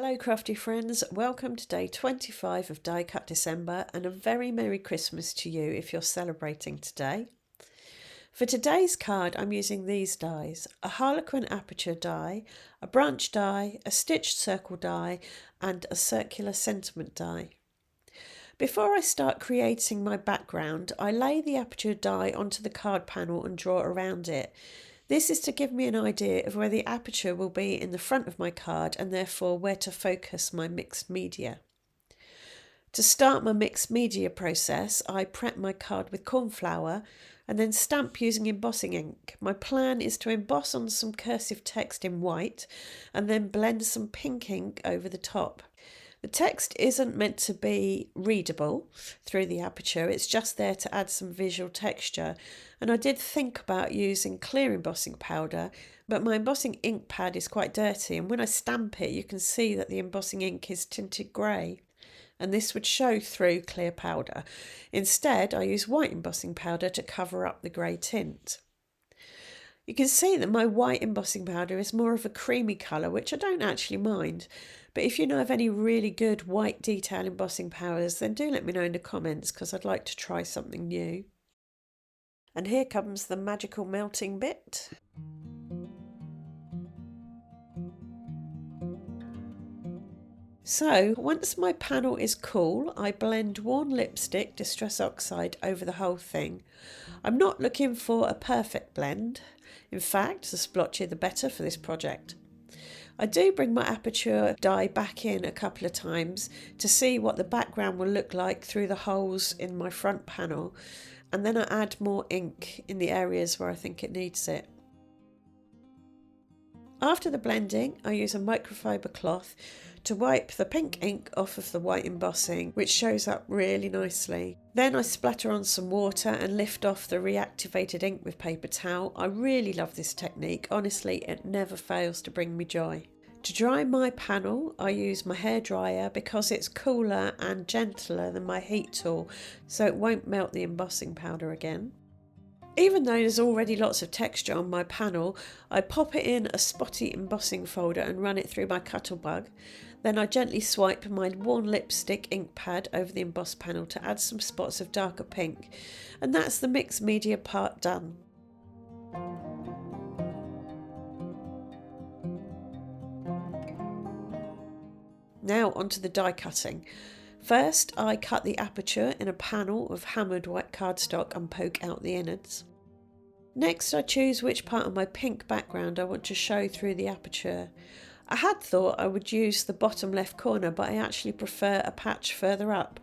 Hello crafty friends, welcome to day 25 of Die Cut December and a very Merry Christmas to you if you're celebrating today. For today's card I'm using these dies, a Harlequin aperture die, a branch die, a stitched circle die and a circular sentiment die. Before I start creating my background, I lay the aperture die onto the card panel and draw around it. This is to give me an idea of where the aperture will be in the front of my card and therefore where to focus my mixed media. To start my mixed media process, I prep my card with corn flour and then stamp using embossing ink. My plan is to emboss on some cursive text in white and then blend some pink ink over the top. The text isn't meant to be readable through the aperture, it's just there to add some visual texture. And I did think about using clear embossing powder, but my embossing ink pad is quite dirty, and when I stamp it you can see that the embossing ink is tinted grey, and this would show through clear powder. Instead, I use white embossing powder to cover up the grey tint. You can see that my white embossing powder is more of a creamy colour, which I don't actually mind. But if you know of any really good white detail embossing powders, then do let me know in the comments because I'd like to try something new. And here comes the magical melting bit. So once my panel is cool, I blend worn lipstick, Distress Oxide, over the whole thing. I'm not looking for a perfect blend. In fact, the splotchier the better for this project. I do bring my aperture die back in a couple of times to see what the background will look like through the holes in my front panel, and then I add more ink in the areas where I think it needs it. After the blending, I use a microfiber cloth to wipe the pink ink off of the white embossing, which shows up really nicely. Then I splatter on some water and lift off the reactivated ink with paper towel. I really love this technique, honestly it never fails to bring me joy. To dry my panel I use my hairdryer because it's cooler and gentler than my heat tool, so it won't melt the embossing powder again. Even though there's already lots of texture on my panel, I pop it in a spotty embossing folder and run it through my Cuttlebug. Then I gently swipe my worn lipstick ink pad over the embossed panel to add some spots of darker pink. And that's the mixed media part done. Now onto the die cutting. First I cut the aperture in a panel of hammered white cardstock and poke out the innards. Next I choose which part of my pink background I want to show through the aperture. I had thought I would use the bottom left corner, but I actually prefer a patch further up.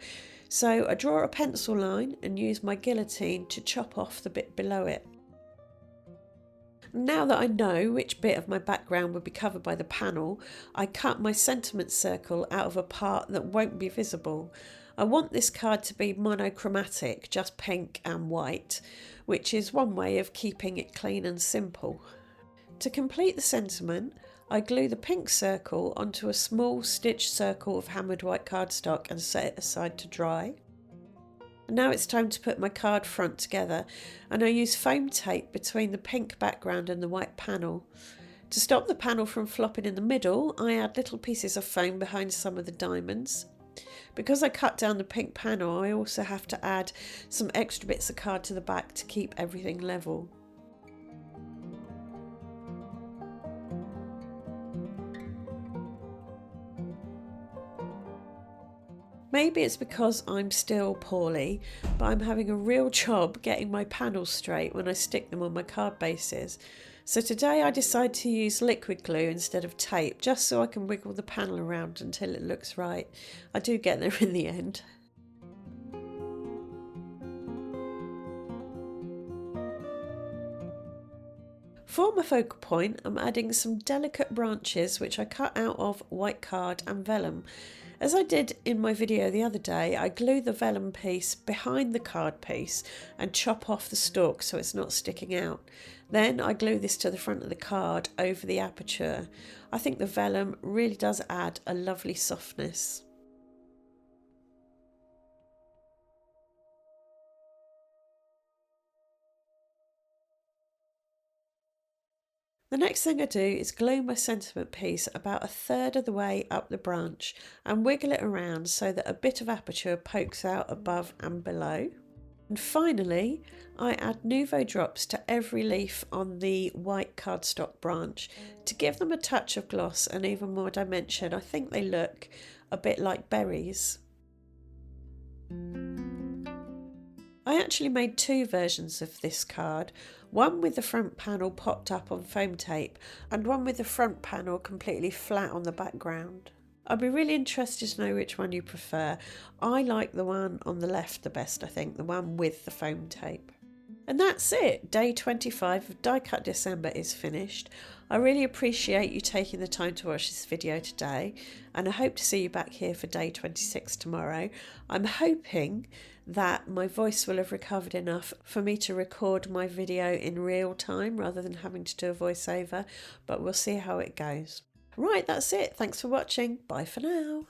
So I draw a pencil line and use my guillotine to chop off the bit below it. Now that I know which bit of my background would be covered by the panel, I cut my sentiment circle out of a part that won't be visible. I want this card to be monochromatic, just pink and white, which is one way of keeping it clean and simple. To complete the sentiment, I glue the pink circle onto a small stitched circle of hammered white cardstock and set it aside to dry. And now it's time to put my card front together, and I use foam tape between the pink background and the white panel. To stop the panel from flopping in the middle, I add little pieces of foam behind some of the diamonds. Because I cut down the pink panel, I also have to add some extra bits of card to the back to keep everything level. Maybe it's because I'm still poorly, but I'm having a real job getting my panels straight when I stick them on my card bases. So today I decide to use liquid glue instead of tape, just so I can wiggle the panel around until it looks right. I do get there in the end. For my focal point, I'm adding some delicate branches which I cut out of white card and vellum. As I did in my video the other day, I glue the vellum piece behind the card piece and chop off the stalk so it's not sticking out. Then I glue this to the front of the card over the aperture. I think the vellum really does add a lovely softness. The next thing I do is glue my sentiment piece about a third of the way up the branch and wiggle it around so that a bit of aperture pokes out above and below. And finally, I add Nuvo drops to every leaf on the white cardstock branch to give them a touch of gloss and even more dimension. I think they look a bit like berries. I actually made two versions of this card, one with the front panel popped up on foam tape and one with the front panel completely flat on the background. I'd be really interested to know which one you prefer. I like the one on the left the best, I think, the one with the foam tape. And that's it. Day 25 of Die Cut December is finished. I really appreciate you taking the time to watch this video today, and I hope to see you back here for day 26 tomorrow. I'm hoping that my voice will have recovered enough for me to record my video in real time rather than having to do a voiceover, but we'll see how it goes. Right, that's it. Thanks for watching. Bye for now.